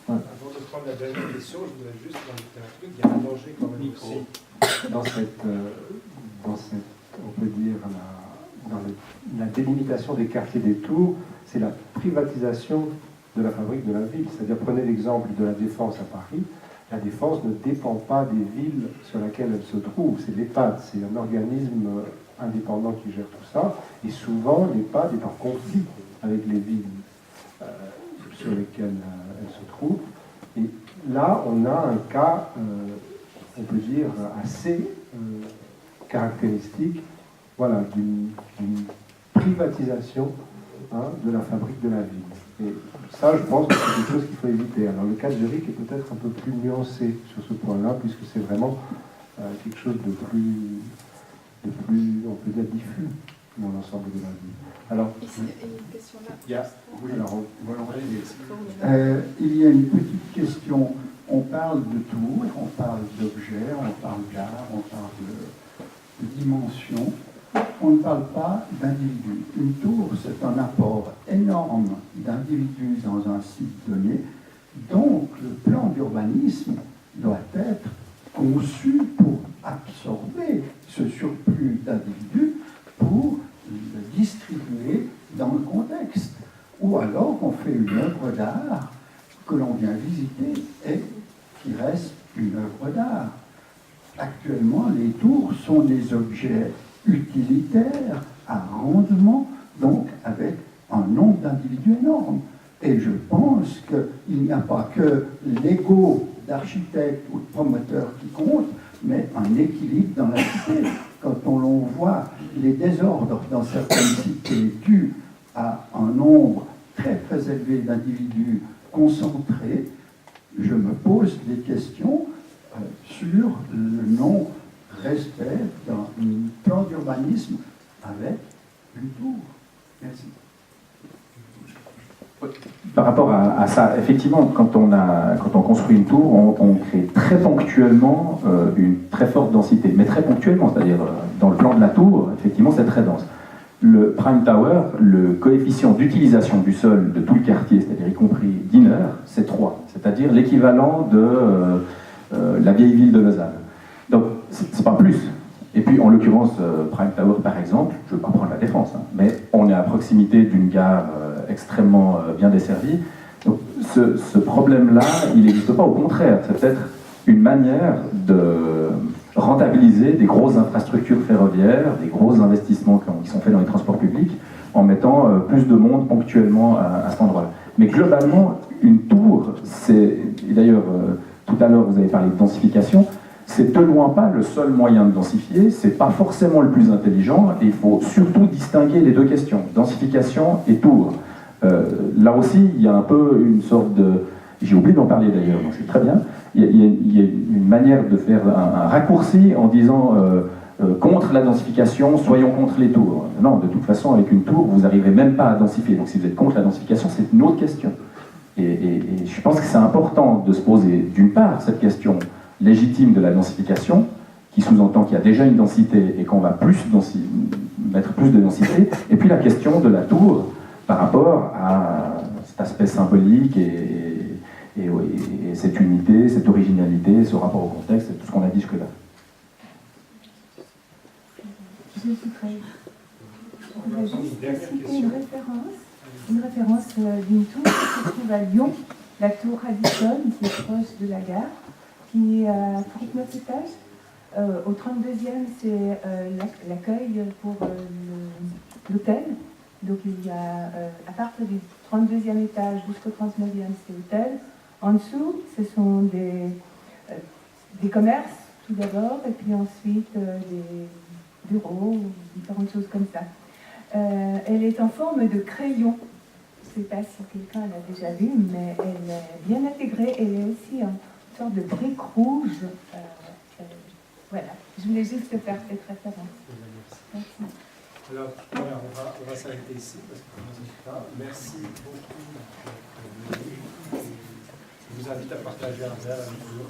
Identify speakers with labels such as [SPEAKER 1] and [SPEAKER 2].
[SPEAKER 1] Avant de prendre la dernière question, je voudrais juste rajouter un truc. Il y a un danger quand même aussi.
[SPEAKER 2] Dans cette, on peut dire, la délimitation des quartiers des Tours, c'est la privatisation de la fabrique de la ville. C'est-à-dire, prenez l'exemple de la Défense à Paris. La Défense ne dépend pas des villes sur lesquelles elle se trouve. C'est l'EHPAD, c'est un organisme indépendant qui gère tout ça. Et souvent, l'EHPAD est en conflit avec les villes sur lesquelles elle se trouve. Et là, on a un cas, on peut dire, assez caractéristique, voilà, d'une privatisation de la fabrique de la ville. Et ça, je pense que c'est quelque chose qu'il faut éviter. Alors, le cas de Zurich est peut-être un peu plus nuancé sur ce point-là, puisque c'est vraiment quelque chose de plus, on peut dire, diffus dans l'ensemble de la ville. Alors,
[SPEAKER 3] il y a une petite question. On parle de tours, on parle d'objets, on parle d'art, on parle de dimension. On ne parle pas d'individus. Une tour, c'est un apport énorme d'individus dans un site donné. Donc, le plan d'urbanisme doit être conçu pour absorber ce surplus d'individus, pour le distribuer dans le contexte. Ou alors, on fait une œuvre d'art que l'on vient visiter et qui reste une œuvre d'art. Actuellement, les tours sont des objets utilitaires à rendement, donc avec un nombre d'individus énorme. Et je pense qu'il n'y a pas que l'ego d'architecte ou de promoteur qui compte, mais un équilibre dans la cité. Quand on voit les désordres dans certaines cités dus à un nombre très très élevé d'individus concentrés, je me pose des questions sur le non-respect d'un plan d'urbanisme avec une tour. Merci.
[SPEAKER 4] Par rapport à ça, effectivement, quand on construit une tour, on crée très ponctuellement une très forte densité, mais très ponctuellement, c'est-à-dire dans le plan de la tour, effectivement, c'est très dense. Le Prime Tower, le coefficient d'utilisation du sol de tout le quartier, c'est-à-dire y compris d'Inner, c'est 3, c'est-à-dire l'équivalent de la vieille ville de Lausanne. Donc, c'est pas plus. Et puis, en l'occurrence, Prime Tower, par exemple, je ne veux pas prendre la Défense, mais on est à proximité d'une gare extrêmement bien desservie. Donc, ce problème-là, il n'existe pas. Au contraire, c'est peut-être une manière de rentabiliser des grosses infrastructures ferroviaires, des gros investissements qui sont faits dans les transports publics, en mettant plus de monde ponctuellement à cet endroit-là. Mais globalement, une tour, et d'ailleurs, tout à l'heure, vous avez parlé de densification, c'est de loin pas le seul moyen de densifier, c'est pas forcément le plus intelligent, et il faut surtout distinguer les deux questions, densification et tour. Là aussi, il y a un peu une sorte de... J'ai oublié d'en parler d'ailleurs, donc c'est très bien. Il y a une manière de faire un raccourci en disant contre la densification, soyons contre les tours. Non, de toute façon, avec une tour, vous n'arriverez même pas à densifier. Donc si vous êtes contre la densification, c'est une autre question. Et je pense que c'est important de se poser, d'une part, cette question légitime de la densification, qui sous-entend qu'il y a déjà une densité et qu'on va mettre plus de densité, et puis la question de la tour par rapport à cet aspect symbolique et cette unité, cette originalité, ce rapport au contexte, et tout ce qu'on a dit jusque-là.
[SPEAKER 5] Je voudrais juste citer une référence d'une tour qui se trouve à Lyon, la tour Radisson, qui est proche de la gare, qui est à 39 étages. Au 32e, c'est l'accueil pour l'hôtel. Donc il y a, à partir du 32e étage jusqu'au 39e, c'est l'hôtel. En dessous, ce sont des commerces, tout d'abord, et puis ensuite des bureaux, différentes choses comme ça. Elle est en forme de crayon. Je ne sais pas si quelqu'un l'a déjà vue, mais elle est bien intégrée. Elle est aussi une sorte de brique rouge. Voilà, je voulais juste faire cette référence. Merci.
[SPEAKER 1] Alors, voilà, on va s'arrêter ici parce que c'est tard. Merci beaucoup d'être venu. Je vous invite à partager un verre avec nous.